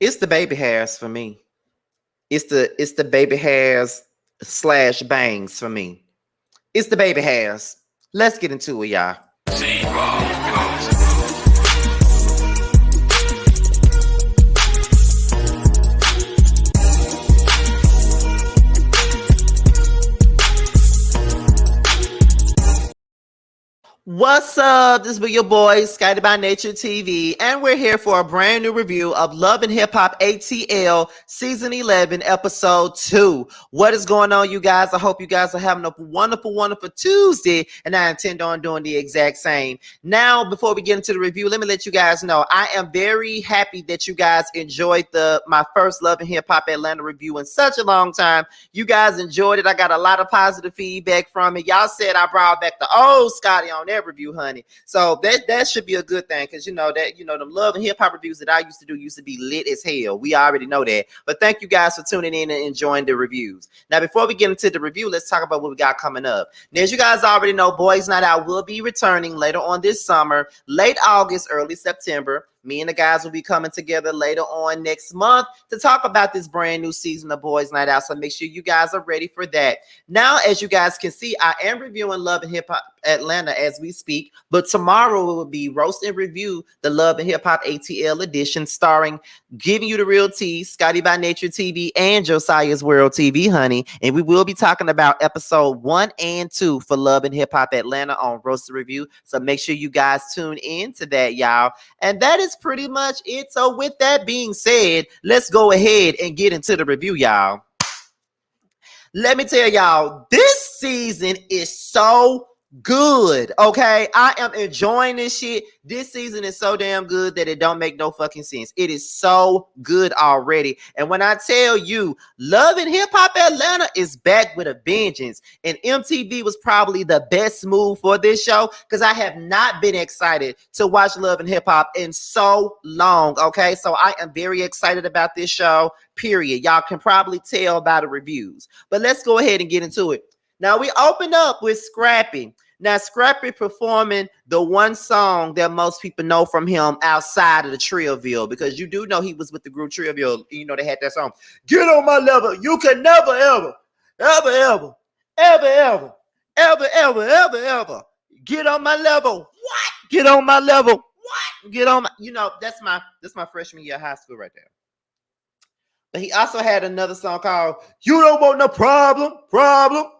It's the baby hairs for me. It's the baby hairs slash bangs for me. It's the baby hairs. Let's get into it, y'all. What's up? This is your boy, Scotty by Nature TV, and we're here for a brand new review of Love and Hip Hop ATL Season 11, Episode 2. What is going on, you guys? I hope you guys are having a wonderful, wonderful Tuesday, and I intend on doing the exact same. Now, before we get into the review, let me let you guys know, I am very happy that you guys enjoyed my first Love and Hip Hop Atlanta review in such a long time. You guys enjoyed it. I got a lot of positive feedback from it. Y'all said I brought back the old Scotty on that review, honey. So that should be a good thing, because them Love and Hip Hop reviews that I used to do used to be lit as hell. We already know that. But thank you guys for tuning in and enjoying the reviews. Now, before we get into the review, let's talk about what we got coming up. Now, as you guys already know, Boys Night Out will be returning later on this summer, late August, early September. Me and the guys will be coming together later on next month to talk about this brand new season of Boys Night Out. So make sure you guys are ready for that. Now, as you guys can see, I am reviewing Love and Hip Hop Atlanta as we speak, but tomorrow it will be Roast and Review, the Love and Hip Hop ATL edition, starring Giving You the Real Tea, Scotty by Nature TV, and Josiah's World TV, honey. And we will be talking about episode 1 and 2 for Love and Hip Hop Atlanta on Roast and Review. So make sure you guys tune in to that, y'all. And that is pretty much it. So with that being said, let's go ahead and get into the review, y'all. Let me tell y'all, this season is so good. Okay, I am enjoying this shit. This season is so damn good that it don't make no fucking sense. It is so good already. And when I tell you, Love and Hip Hop Atlanta is back with a vengeance, and MTV was probably the best move for this show, because I have not been excited to watch Love and Hip Hop in so long. Okay, so I am very excited about this show, period. Y'all can probably tell by the reviews, but let's go ahead and get into it. Now, we open up with Scrappy. Now, Scrappy performing the one song that most people know from him outside of the Trillville, because you do know he was with the group Trillville. You know, they had that song, Get On My Level. You can never, ever, ever, ever, ever, ever, ever, ever, ever, ever get on my level. What? Get on my level. What? Get on my, that's my freshman year of high school right there. But he also had another song called You Don't Want No Problem.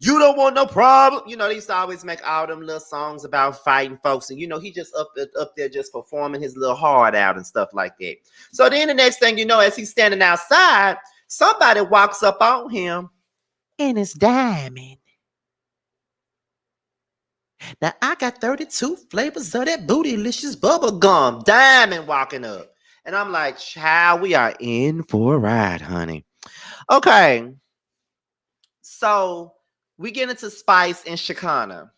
You don't want no problem. They used to always make all them little songs about fighting folks. And, he just up there just performing his little heart out and stuff like that. So then the next thing you know, as he's standing outside, somebody walks up on him, and it's Diamond. Now, I got 32 flavors of that bootylicious bubble gum. Diamond walking up. And I'm like, child, we are in for a ride, honey. Okay. So we get into Spice and Shekinah.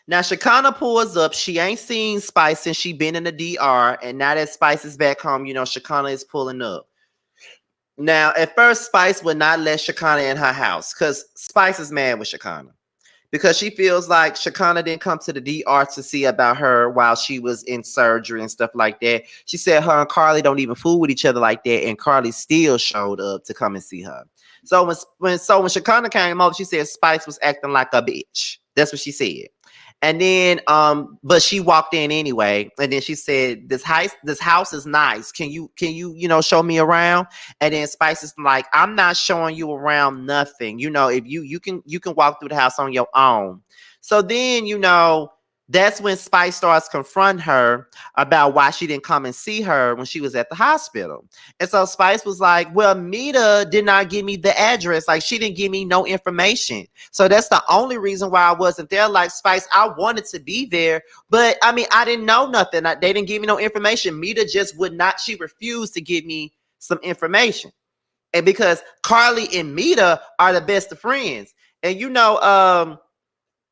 Now, Shekinah pulls up. She ain't seen Spice since she been in the DR. And now that Spice is back home, Shekinah is pulling up. Now, at first, Spice would not let Shekinah in her house, because Spice is mad with Shekinah, because she feels like Shekinah didn't come to the DR to see about her while she was in surgery and stuff like that. She said her and Carly don't even fool with each other like that, and Carly still showed up to come and see her. So when Shekinah came over, she said Spice was acting like a bitch. That's what she said. And then, but she walked in anyway. And then she said, this house is nice. Can you, show me around? And then Spice is like, I'm not showing you around nothing. If you can walk through the house on your own. So then, that's when Spice starts confronting her about why she didn't come and see her when she was at the hospital. And so Spice was like, well, Mita did not give me the address. Like, she didn't give me no information. So that's the only reason why I wasn't there. Like, Spice, I wanted to be there, but I didn't know nothing. They didn't give me no information. Mita just would not, she refused to give me some information. And because Carly and Mita are the best of friends. And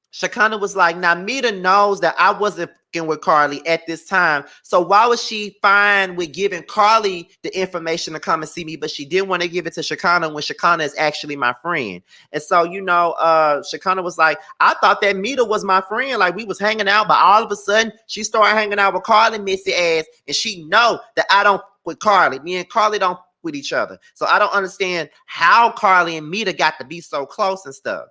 Shekinah was like, now Mita knows that I wasn't fucking with Carly at this time. So why was she fine with giving Carly the information to come and see me, but she didn't want to give it to Shekinah when Shekinah is actually my friend? And so, Shekinah was like, I thought that Mita was my friend. Like, we was hanging out, but all of a sudden she started hanging out with Carly, messy ass. And she know that I don't with Carly. Me and Carly don't with each other. So I don't understand how Carly and Mita got to be so close and stuff.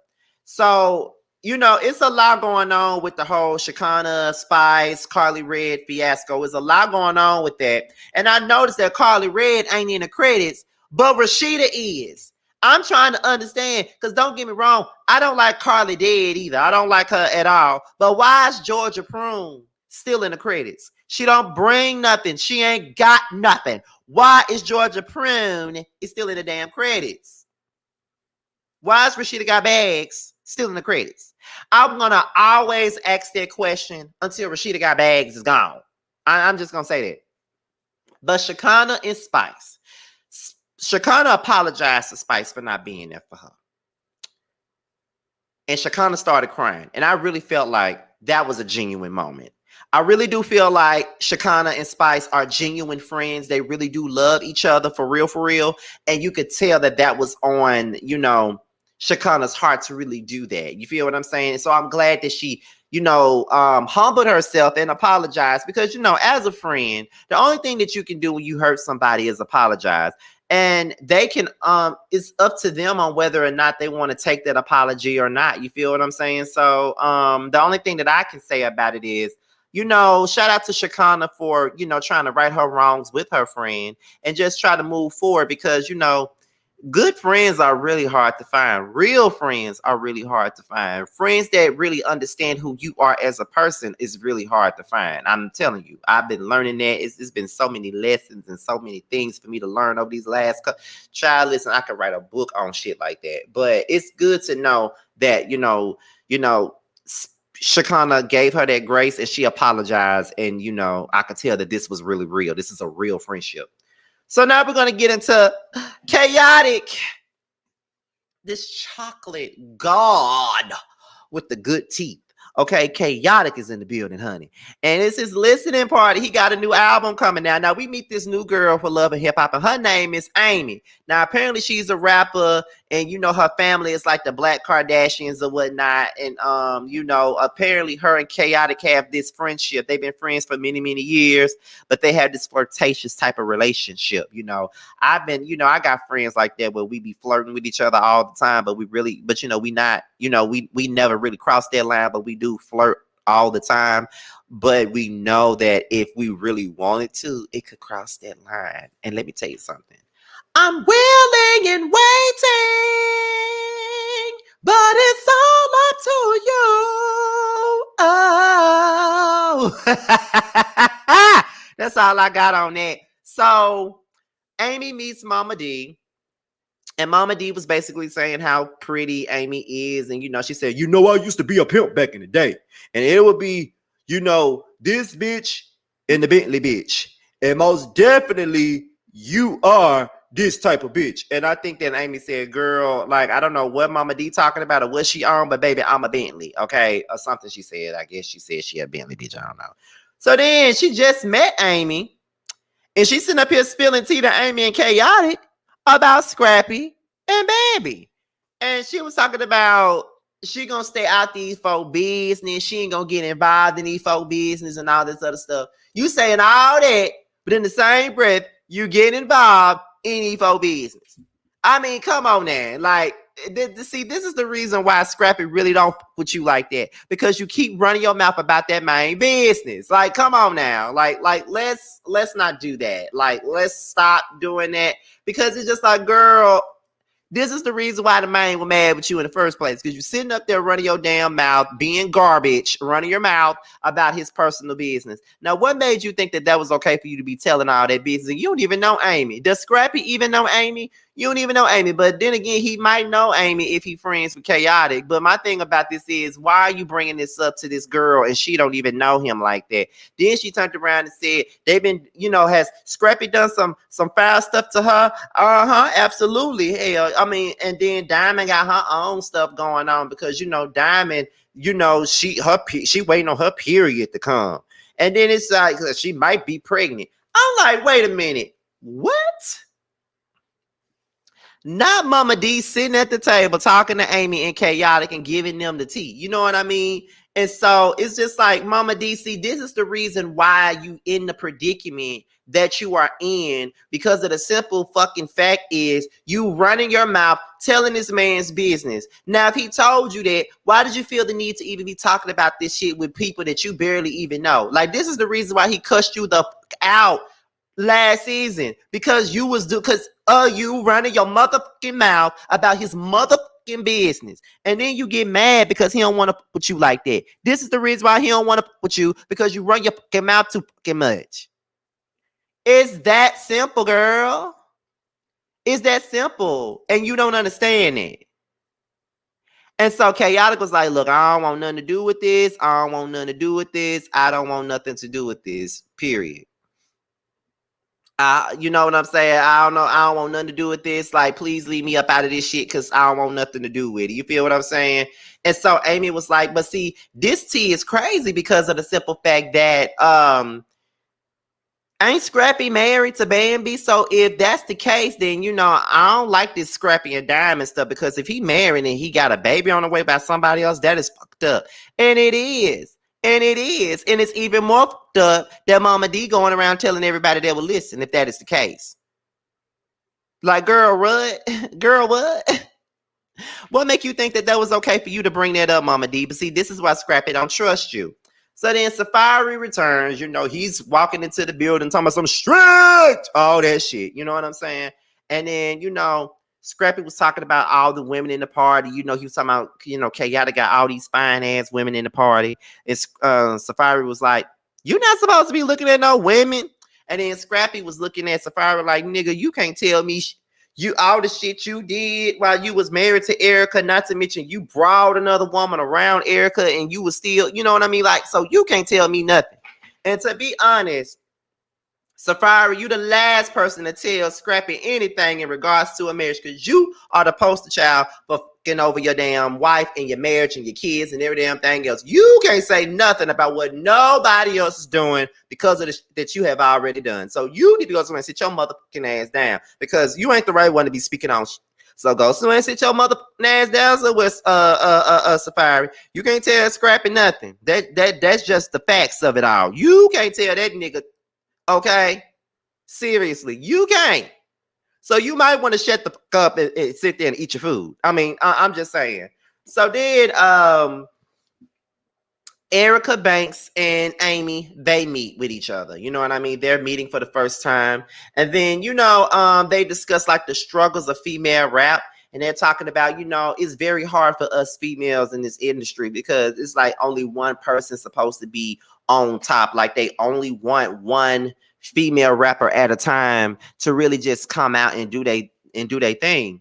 So, it's a lot going on with the whole Shekinah, Spice, Carly Red fiasco. There's a lot going on with that. And I noticed that Carly Red ain't in the credits, but Rashida is. I'm trying to understand, because don't get me wrong, I don't like Carly Dead either. I don't like her at all. But why is Georgia Prune still in the credits? She don't bring nothing. She ain't got nothing. Why is Georgia Prune still in the damn credits? Why is Rashida Got Bags still in the credits? I'm going to always ask that question until Rashida Got Bags is gone. I'm just going to say that. But Shekinah and Spice. Shekinah apologized to Spice for not being there for her. And Shekinah started crying. And I really felt like that was a genuine moment. I really do feel like Shekinah and Spice are genuine friends. They really do love each other for real, for real. And you could tell that was on, Shekinah's heart to really do that. You feel what I'm saying? So I'm glad that she, humbled herself and apologized because, as a friend, the only thing that you can do when you hurt somebody is apologize. And they can, it's up to them on whether or not they want to take that apology or not. You feel what I'm saying? So the only thing that I can say about it is, shout out to Shekinah for, trying to right her wrongs with her friend and just try to move forward because, good friends are really hard to find. Real friends are really hard to find. Friends that really understand who you are as a person is really hard to find. I'm telling you, I've been learning that. It's been so many lessons and so many things for me to learn over these last child. Listen, I could write a book on shit like that. But it's good to know that, Shekinah gave her that grace and she apologized. And, I could tell that this was really real. This is a real friendship. So now we're going to get into Chaotic. This chocolate god with the good teeth. Okay, Chaotic is in the building, honey. And it's his listening party. He got a new album coming out. Now, we meet this new girl for Love and Hip Hop, and her name is Amy. Now, apparently, she's a rapper, and, her family is like the Black Kardashians or whatnot. And, apparently, her and Chaotic have this friendship. They've been friends for many, many years, but they have this flirtatious type of relationship. I got friends like that where we be flirting with each other all the time, but we not, we never really cross that line, but we do flirt all the time. But we know that if we really wanted to, it could cross that line. And let me tell you something. I'm willing and waiting, but it's all up to you. Oh, that's all I got on that. So Amy meets Mama D. And Mama D was basically saying how pretty Amy is. And, she said, I used to be a pimp back in the day. And it would be, this bitch and the Bentley bitch. And most definitely you are this type of bitch. And I think that Amy said, girl, like, I don't know what Mama D talking about or what she on, but baby, I'm a Bentley. Okay. Or something she said. I guess she said she a Bentley bitch. I don't know. So then she just met Amy. And she's sitting up here spilling tea to Amy and Chaotic about Scrappy and Bambi. And she was talking about she gonna stay out these folk business. She ain't gonna get involved in these folk business and all this other stuff. You saying all that, but in the same breath, you get involved in these folk business. I mean, come on now. Like, see, this is the reason why Scrappy really don't put you like that. Because you keep running your mouth about that main business. Like, come on now. Like, let's not do that. Like, let's stop doing that. Because it's just like, girl, this is the reason why the man was mad with you in the first place. Because you're sitting up there running your damn mouth, being garbage, running your mouth about his personal business. Now, what made you think that was okay for you to be telling all that business? And you don't even know Amy. Does Scrappy even know Amy? You don't even know Amy. But then again, he might know Amy if he friends with Chaotic. But my thing about this is, why are you bringing this up to this girl and she don't even know him like that? Then she turned around and said, they've been, has Scrappy done some foul stuff to her? Absolutely. Hell, I mean, and then Diamond got her own stuff going on because, Diamond, she waiting on her period to come. And then it's like, she might be pregnant. I'm like, wait a minute. What? Not Mama D sitting at the table talking to Amy and Chaotic and giving them the tea. You know what I mean? And so it's just like, Mama DC, this is the reason why you in the predicament that you are in, because of the simple fucking fact is you running your mouth telling this man's business. Now, if he told you that, why did you feel the need to even be talking about this shit with people that you barely even know? Like, this is the reason why he cussed you the fuck out last season, because you was you running your motherfucking mouth about his motherfucking business, and then you get mad because he don't want to fuck with you like that. This is the reason why he don't want to fuck with you, because you run your fucking mouth too fucking much. It's that simple, girl. It's that simple, and you don't understand it. And so Chaotic was like, look, I don't want nothing to do with this. I don't want nothing to do with this. I don't want nothing to do with this, period. You know what I'm saying? I don't know. I don't want nothing to do with this. Like, please leave me up out of this shit, because I don't want nothing to do with it. You feel what I'm saying? And so Amy was like, but see, this tea is crazy because of the simple fact that ain't Scrappy married to Bambi? So if that's the case, then, you know, I don't like this Scrappy and Diamond stuff, because if he married and he got a baby on the way by somebody else, that is fucked up. And it is. And it is. And it's even more fucked up that Mama D going around telling everybody that will listen, if that is the case. Like, girl, what? Girl, what? What make you think that that was okay for you to bring that up, Mama D? But see, this is why Scrappy don't trust you. So then Safari returns, you know, he's walking into the building talking about some strict, all that shit. You know what I'm saying? And then, you know, Scrappy was talking about all the women in the party. You know, he was talking about, you know, Chaotic got all these fine ass women in the party. And Safari was like, you're not supposed to be looking at no women. And then Scrappy was looking at Safari like, nigga, you can't tell me you all the shit you did while you was married to Erica, not to mention you brought another woman around Erica and you was still, you know what I mean? Like, so you can't tell me nothing. And to be honest, Safari, you the last person to tell Scrappy anything in regards to a marriage, because you are the poster child for fucking over your damn wife and your marriage and your kids and every damn thing else. You can't say nothing about what nobody else is doing because of the that you have already done. So you need to go somewhere and sit your motherfucking ass down, because you ain't the right one to be speaking on. So go somewhere and sit your motherfucking ass down. So with Safari, you can't tell Scrappy nothing. That's just the facts of it all. You can't tell that nigga. Okay, seriously, you can't. So you might want to shut the fuck up and sit there and eat your food. I mean, I'm just saying. So then, Erica Banks and Amy, they meet with each other. You know what I mean? They're meeting for the first time. And then, you know, they discuss like the struggles of female rap. And they're talking about, you know, it's very hard for us females in this industry, because it's like only one person supposed to be on top. Like they only want one female rapper at a time to really just come out and do their thing.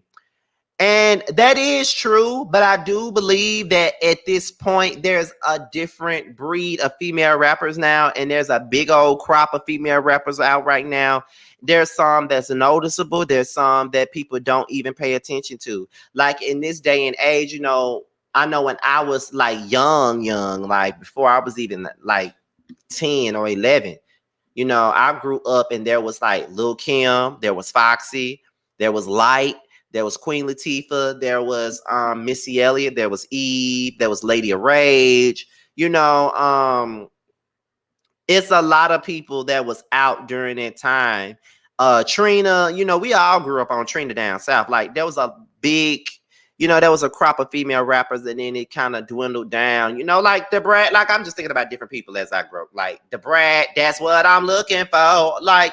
And that is true, but I do believe that at this point there's a different breed of female rappers now, and there's a big old crop of female rappers out right now. There's some that's noticeable, there's some that people don't even pay attention to. Like in this day and age, you know, I know when I was like young, like before I was even like 10 or 11, you know, I grew up and there was like Lil Kim, there was Foxy, there was Light, there was Queen Latifah, there was Missy Elliott, there was Eve, there was Lady of Rage. You know, it's a lot of people that was out during that time. Trina, you know, we all grew up on Trina down south. Like there was a big, you know, there was a crop of female rappers, and then it kind of dwindled down. You know, like the Brat. Like I'm just thinking about different people as I grow. Like the Brat, that's what I'm looking for. Like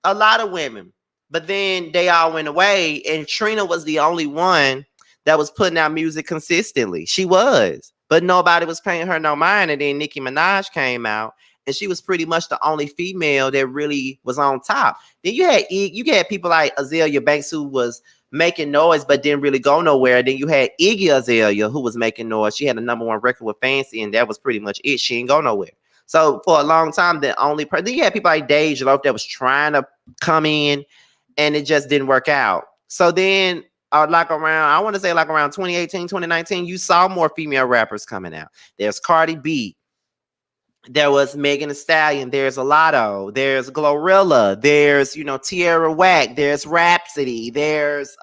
a lot of women. But then they all went away, and Trina was the only one that was putting out music consistently. She was, but nobody was paying her no mind. And then Nicki Minaj came out, and she was pretty much the only female that really was on top. Then you had people like Azalea Banks, who was making noise but didn't really go nowhere. Then you had Iggy Azalea, who was making noise. She had a #1 record with Fancy, and that was pretty much it. She didn't go nowhere. So for a long time, the only person, then you had people like Dej Loaf that was trying to come in, and it just didn't work out. So then like around, I want to say like around 2018, 2019, you saw more female rappers coming out. There's Cardi B. There was Megan Thee Stallion. There's Lotto. There's Glorilla. There's, you know, Tierra Whack. There's Rhapsody. There's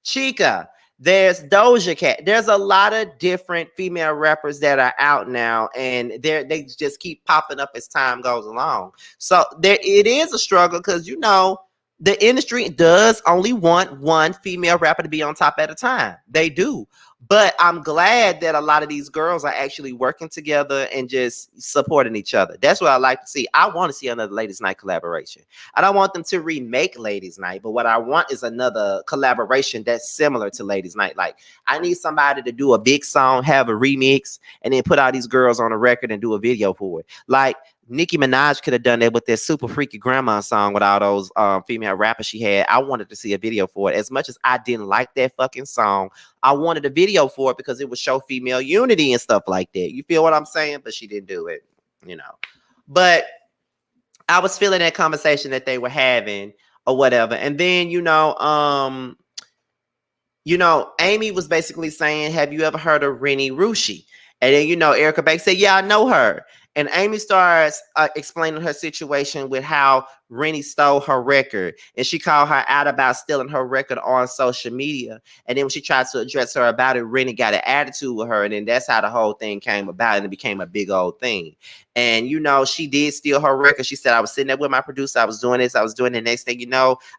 Chica. There's Doja Cat. There's a lot of different female rappers that are out now, and they just keep popping up as time goes along. So there it is a struggle because the industry does only want one female rapper to be on top at a time. They do. But I'm glad that a lot of these girls are actually working together and just supporting each other. That's what I like to see. I want to see another Ladies Night collaboration. I don't want them to remake Ladies Night, but what I want is another collaboration that's similar to Ladies Night. Like, I need somebody to do a big song, have a remix, and then put all these girls on a record and do a video for it. Like, Nicki Minaj could have done that with that Super Freaky Grandma song with all those female rappers she had. I wanted to see a video for it. As much as I didn't like that fucking song, I wanted a video for it because it would show female unity and stuff like that. You feel what I'm saying? But she didn't do it. But I was feeling that conversation that they were having or whatever. And then, Amy was basically saying, have you ever heard of Rennie Rushi? And then, Erica Banks said, yeah, I know her. And Amy starts explaining her situation with how Rennie stole her record. And she called her out about stealing her record on social media. And then when she tried to address her about it, Rennie got an attitude with her. And then that's how the whole thing came about. And it became a big old thing. And, she did steal her record. She said, I was sitting there with my producer. I was doing this. I was doing the next thing,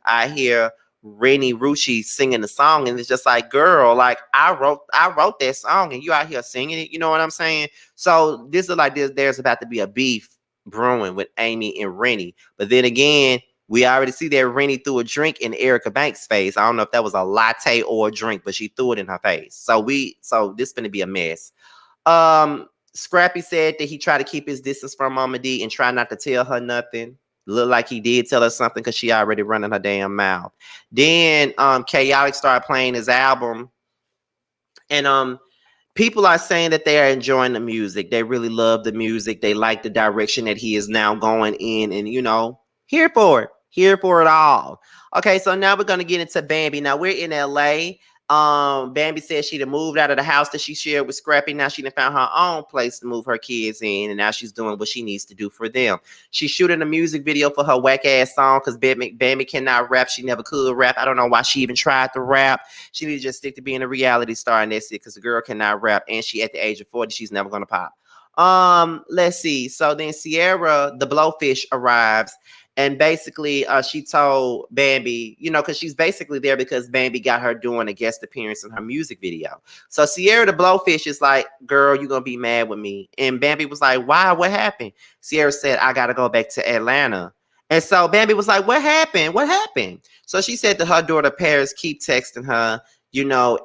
I hear Rennie Rushi singing the song, and it's just like, girl, like I wrote that song, and you out here singing it. You know what I'm saying? So this is like there's about to be a beef brewing with Amy and Rennie. But then again, we already see that Rennie threw a drink in Erica Banks' face. I don't know if that was a latte or a drink, but she threw it in her face. So this is gonna be a mess. Scrappy said that he tried to keep his distance from Mama D and try not to tell her nothing. Look like he did tell her something because she already running her damn mouth. Then Chaotic started playing his album. And people are saying that they are enjoying the music. They really love the music. They like the direction that he is now going in. And, here for it. Here for it all. Okay, so now we're going to get into Bambi. Now, we're in LA. Bambi said she'd have moved out of the house that she shared with Scrappy. Now she done found her own place to move her kids in, and now she's doing what she needs to do for them. She's shooting a music video for her whack ass song because Bambi cannot rap. She never could rap. I don't know why she even tried to rap. She needs to just stick to being a reality star, and that's it, because the girl cannot rap, and she at the age of 40, she's never gonna pop. Let's see. So then Sierra, the Blowfish, arrives. And basically, she told Bambi, because she's basically there because Bambi got her doing a guest appearance in her music video. So Sierra the Blowfish is like, girl, you're going to be mad with me. And Bambi was like, why? What happened? Sierra said, I got to go back to Atlanta. And so Bambi was like, what happened? What happened? So she said that her daughter Paris keep texting her,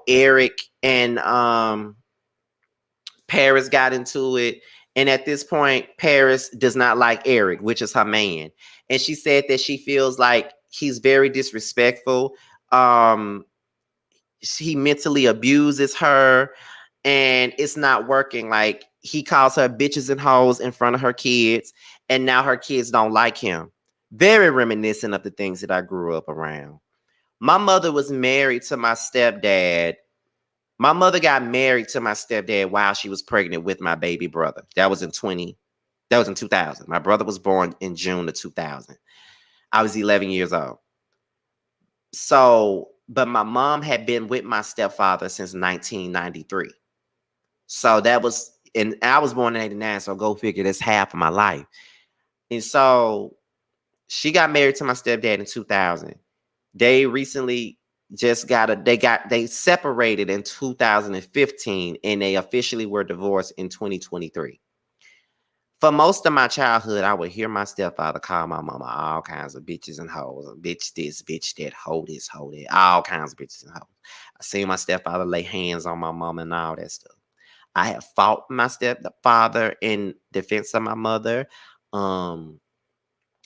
Eric and Paris got into it. And at this point, Paris does not like Eric, which is her man. And she said that she feels like he's very disrespectful. He mentally abuses her, and it's not working. Like, he calls her bitches and hoes in front of her kids, and now her kids don't like him. Very reminiscent of the things that I grew up around. My mother was married to my stepdad. My mother got married to my stepdad while she was pregnant with my baby brother. That was in 2000. My brother was born in June of 2000. I was 11 years old. So, but my mom had been with my stepfather since 1993. So and I was born in 89, so go figure, that's half of my life. And so she got married to my stepdad in 2000. They recently they separated in 2015, and they officially were divorced in 2023. For most of my childhood, I would hear my stepfather call my mama all kinds of bitches and hoes. Bitch this, bitch that, hoe this, hoe that, all kinds of bitches and hoes. I seen my stepfather lay hands on my mama and all that stuff. I have fought my stepfather in defense of my mother.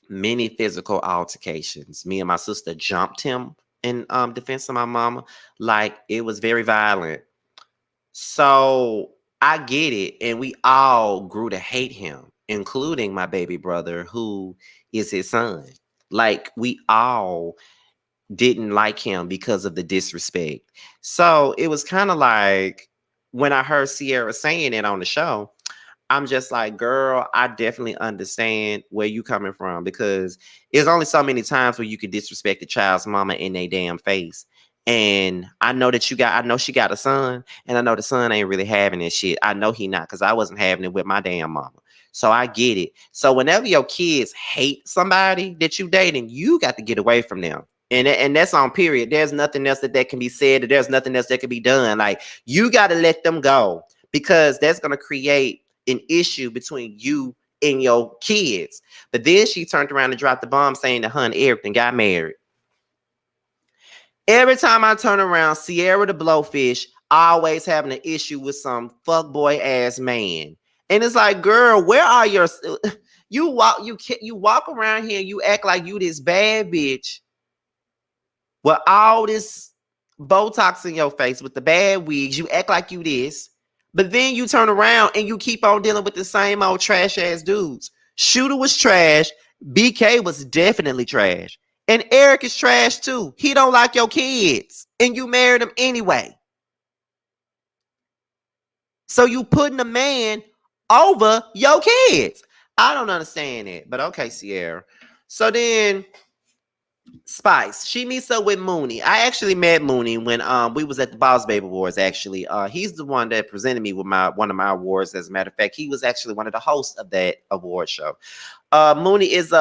Many physical altercations. Me and my sister jumped him in defense of my mama. Like, it was very violent. So I get it. And we all grew to hate him, including my baby brother, who is his son. Like, we all didn't like him because of the disrespect. So it was kind of like, when I heard Sierra saying it on the show, I'm just like, girl, I definitely understand where you coming from, because there's only so many times where you could disrespect a child's mama in their damn face. And I know that I know she got a son, and I know the son ain't really having this shit. I know he not, because I wasn't having it with my damn mama. So I get it. So whenever your kids hate somebody that you dating, you got to get away from them. And that's on period. There's nothing else that can be said. There's nothing else that can be done. Like, you got to let them go, because that's going to create an issue between you and your kids. But then she turned around and dropped the bomb saying that her and Eric and got married. Every time I turn around, Sierra the Blowfish always having an issue with some fuckboy ass man. And it's like, girl, where are your you walk around here, you act like you this bad bitch with all this Botox in your face, with the bad wigs, you act like you this, but then you turn around and you keep on dealing with the same old trash ass dudes. Shooter was trash. BK was definitely trash. And Eric is trash too. He don't like your kids, and you married him anyway. So you putting a man over your kids. I don't understand it, but okay, Sierra. So then Spice, she meets up with Mooney. I actually met Mooney when we was at the Boss Baby Awards. Actually, he's the one that presented me with one of my awards. As a matter of fact, he was actually one of the hosts of that award show. Mooney is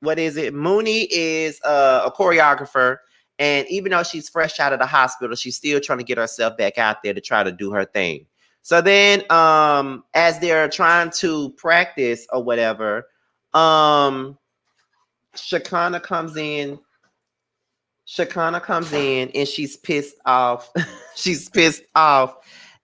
what is it? Mooney is a choreographer, and even though she's fresh out of the hospital, she's still trying to get herself back out there to try to do her thing. So then, as they're trying to practice or whatever, Shakana comes in. Shakana comes in and she's pissed off. She's pissed off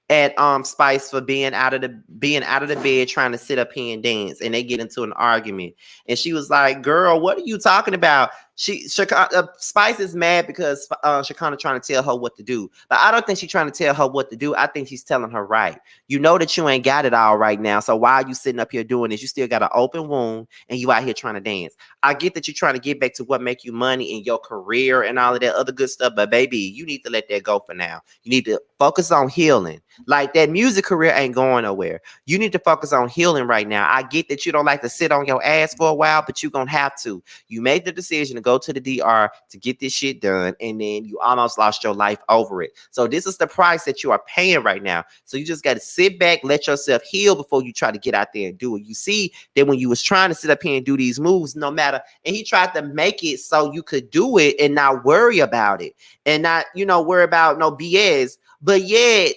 at Spice for being out of the bed trying to sit up here and dance, and they get into an argument. And she was like, "Girl, what are you talking about?" Spice is mad because Shakana trying to tell her what to do, but I don't think she's trying to tell her what to do. I think she's telling her right. You know that you ain't got it all right now, so why are you sitting up here doing this? You still got an open wound, and you out here trying to dance. I get that you're trying to get back to what make you money in your career and all of that other good stuff, but baby, you need to let that go for now. You need to focus on healing. Like, that music career ain't going nowhere. You need to focus on healing right now. I get that you don't like to sit on your ass for a while, but you're gonna have to. You made the decision to go to the DR to get this shit done, and then you almost lost your life over it. So this is the price that you are paying right now. So you just got to sit back, let yourself heal before you try to get out there and do it. You see that when you was trying to sit up here and do these moves, no matter, and he tried to make it so you could do it and not worry about it, and not, worry about no BS, but yet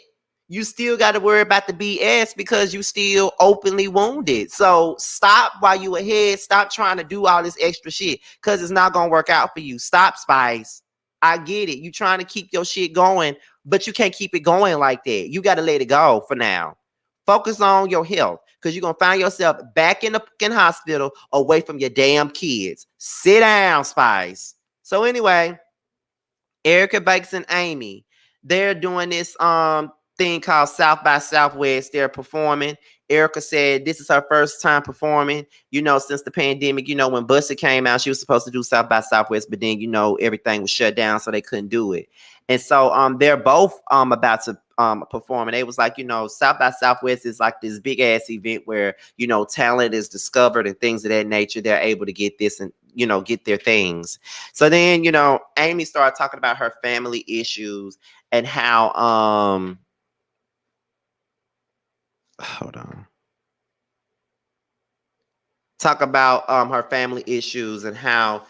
you still got to worry about the BS because you still openly wounded. So stop while you ahead. Stop trying to do all this extra shit, because it's not going to work out for you. Stop, Spice. I get it. You trying to keep your shit going, but you can't keep it going like that. You got to let it go for now. Focus on your health, because you're going to find yourself back in the fucking hospital away from your damn kids. Sit down, Spice. So anyway, Erica Banks and Amy, they're doing this thing called South by Southwest. They're performing. Erica said this is her first time performing, since the pandemic. When Buster came out, she was supposed to do South by Southwest, but then, everything was shut down, so they couldn't do it. And so they're both about to perform. And they was like, South by Southwest is like this big ass event where, talent is discovered and things of that nature. They're able to get this and, get their things. So then, Amy started talking about her family issues and how hold on. Talk about her family issues and how,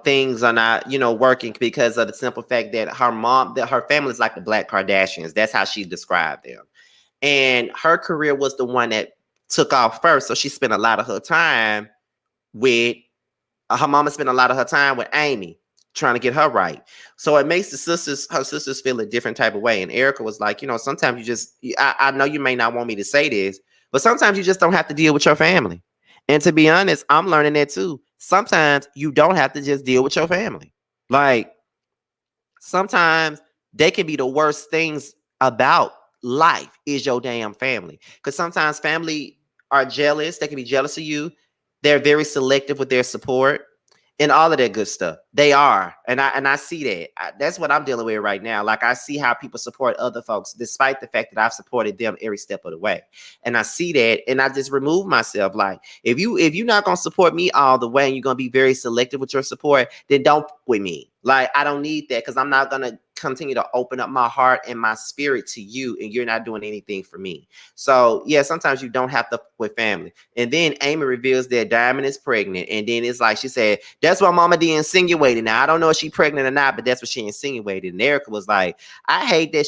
things are not, working because of the simple fact that her family is like the Black Kardashians. That's how she described them. And her career was the one that took off first. So she spent a lot of her time with her mama spent a lot of her time with Amy, trying to get her right. So it makes her sisters feel a different type of way. And Erica was like, sometimes you just, I know you may not want me to say this, but sometimes you just don't have to deal with your family. And to be honest, I'm learning that too. Sometimes you don't have to just deal with your family. Like, sometimes they can be the worst things about life is your damn family. Because sometimes family are jealous. They can be jealous of you. They're very selective with their support and all of that good stuff. They are. And I see that. That's what I'm dealing with right now. Like, I see how people support other folks, despite the fact that I've supported them every step of the way. And I see that, and I just remove myself. Like, if you're not going to support me all the way and you're going to be very selective with your support, then don't with me. Like, I don't need that because I'm not going to continue to open up my heart and my spirit to you, and you're not doing anything for me. So, yeah, sometimes you don't have to with family. And then Amy reveals that Diamond is pregnant. And then it's like she said, that's what Mama D insinuated. Now, I don't know if she's pregnant or not, but that's what she insinuated. And Erica was like, I hate that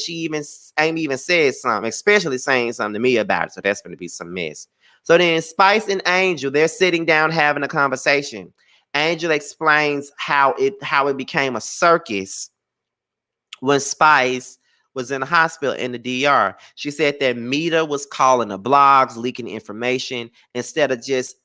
Amy even said something, especially saying something to me about it. So that's going to be some mess. So then Spice and Angel, they're sitting down having a conversation. Angel explains how it became a circus when Spice was in the hospital in the DR. She said that Mita was calling the blogs, leaking information instead of just,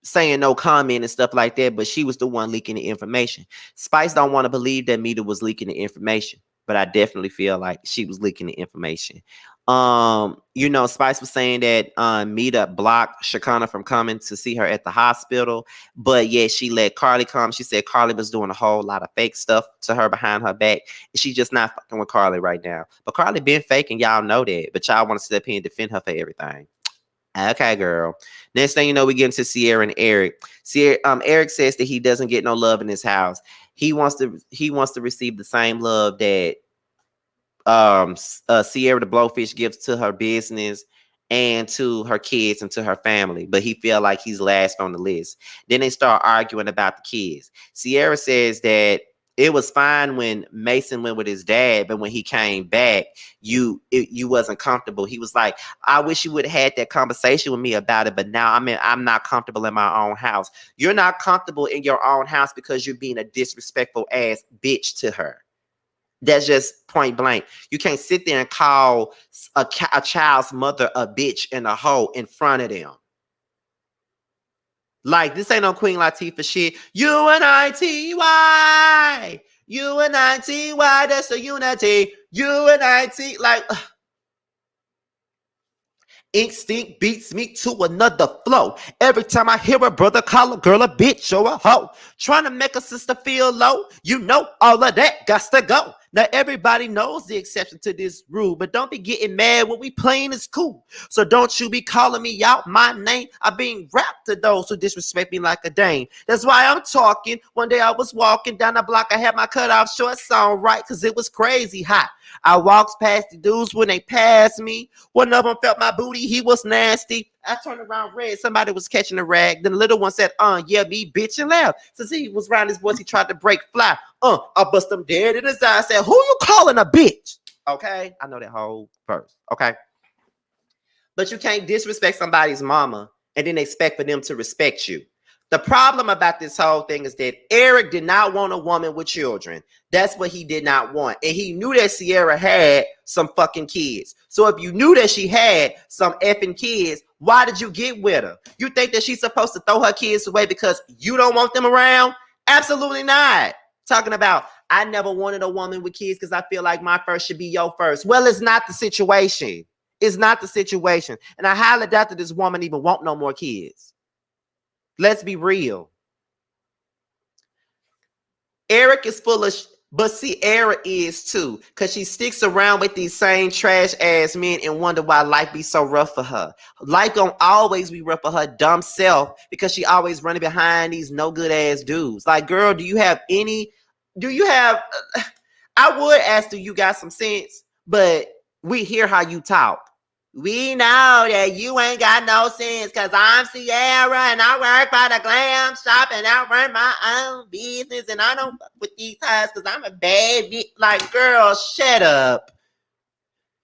saying no comment and stuff like that, but she was the one leaking the information. Spice don't want to believe that Mita was leaking the information, but I definitely feel like she was leaking the information. Spice was saying that Mita blocked Shakana from coming to see her at the hospital, but yeah, she let Carly come. She said Carly was doing a whole lot of fake stuff to her behind her back, and she's just not fucking with Carly right now. But Carly been faking, y'all know that, but y'all want to sit up here and defend her for everything. Okay, girl. Next thing you know, we get into Sierra and Eric. Eric says that he doesn't get no love in his house. He wants to receive the same love that Sierra the Blowfish gives to her business and to her kids and to her family, but he feel like he's last on the list. Then they start arguing about the kids. Sierra says that it was fine when Mason went with his dad, but when he came back, you wasn't comfortable. He was like, I wish you would have had that conversation with me about it, but now I'm not comfortable in my own house. You're not comfortable in your own house because you're being a disrespectful ass bitch to her. That's just point blank. You can't sit there and call a child's mother a bitch and a hoe in front of them. Like, this ain't no Queen Latifah shit. UNITY. UNITY. That's a unity. UNITY. Like, instinct beats me to another flow. Every time I hear a brother call a girl a bitch or a hoe, trying to make a sister feel low, all of that got to go. Now, everybody knows the exception to this rule, but don't be getting mad when we playing is cool. So don't you be calling me out my name. I'm being rapped to those who disrespect me like a dame. That's why I'm talking. One day I was walking down the block. I had my cut off shorts on right because it was crazy hot. I walked past the dudes when they passed me. One of them felt my booty. He was nasty. I turned around red. Somebody was catching a rag. Then the little one said, yeah, me, bitch, and laugh. Since he was around his voice, he tried to break fly. I bust him dead in his eye. I said, who you calling a bitch? Okay? I know that whole verse. Okay? But you can't disrespect somebody's mama and then expect for them to respect you. The problem about this whole thing is that Eric did not want a woman with children. That's what he did not want. And he knew that Sierra had some fucking kids. So if you knew that she had some effing kids, why did you get with her? You think that she's supposed to throw her kids away because you don't want them around? Absolutely not. Talking about, I never wanted a woman with kids because I feel like my first should be your first. Well, it's not the situation. It's not the situation. And I highly doubt that this woman even want no more kids. Let's be real. Eric is full of but Sierra is too, because she sticks around with these same trash ass men and wonder why life be so rough for her. Life gonna always be rough for her dumb self because she always running behind these no good ass dudes. Like, girl, I would ask, do you got some sense? But we hear how you talk. We know that you ain't got no sense because I'm Sierra and I work by the glam shop and I run my own business and I don't fuck with these guys because I'm a bad bitch. Like, girl, shut up.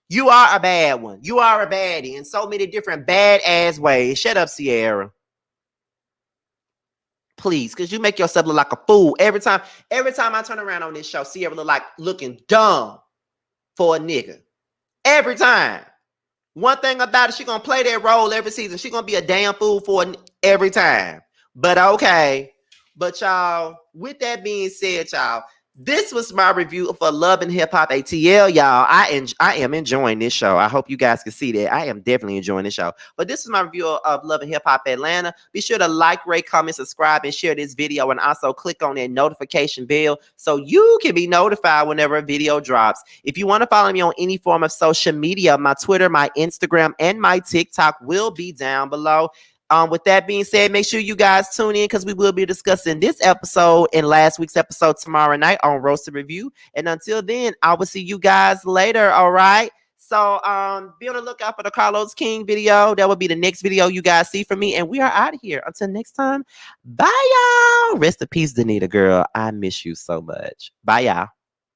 You are a bad one. You are a baddie in so many different bad ass ways. Shut up, Sierra. Please, because you make yourself look like a fool. Every time I turn around on this show, Sierra look like looking dumb for a nigga. Every time. One thing about it, she's going to play that role every season. She's going to be a damn fool for every time. But okay. But y'all, with that being said, y'all, this was my review for Love and Hip Hop ATL, y'all. I am enjoying this show. I hope you guys can see that. I am definitely enjoying this show. But this is my review of Love and Hip Hop Atlanta. Be sure to like, rate, comment, subscribe, and share this video. And also click on that notification bell so you can be notified whenever a video drops. If you want to follow me on any form of social media, my Twitter, my Instagram, and my TikTok will be down below. With that being said, make sure you guys tune in because we will be discussing this episode and last week's episode tomorrow night on Roasted Review. And until then, I will see you guys later. All right. So be on the lookout for the Carlos King video. That will be the next video you guys see from me. And we are out of here. Until next time, bye y'all. Rest in peace, Danita girl. I miss you so much. Bye y'all.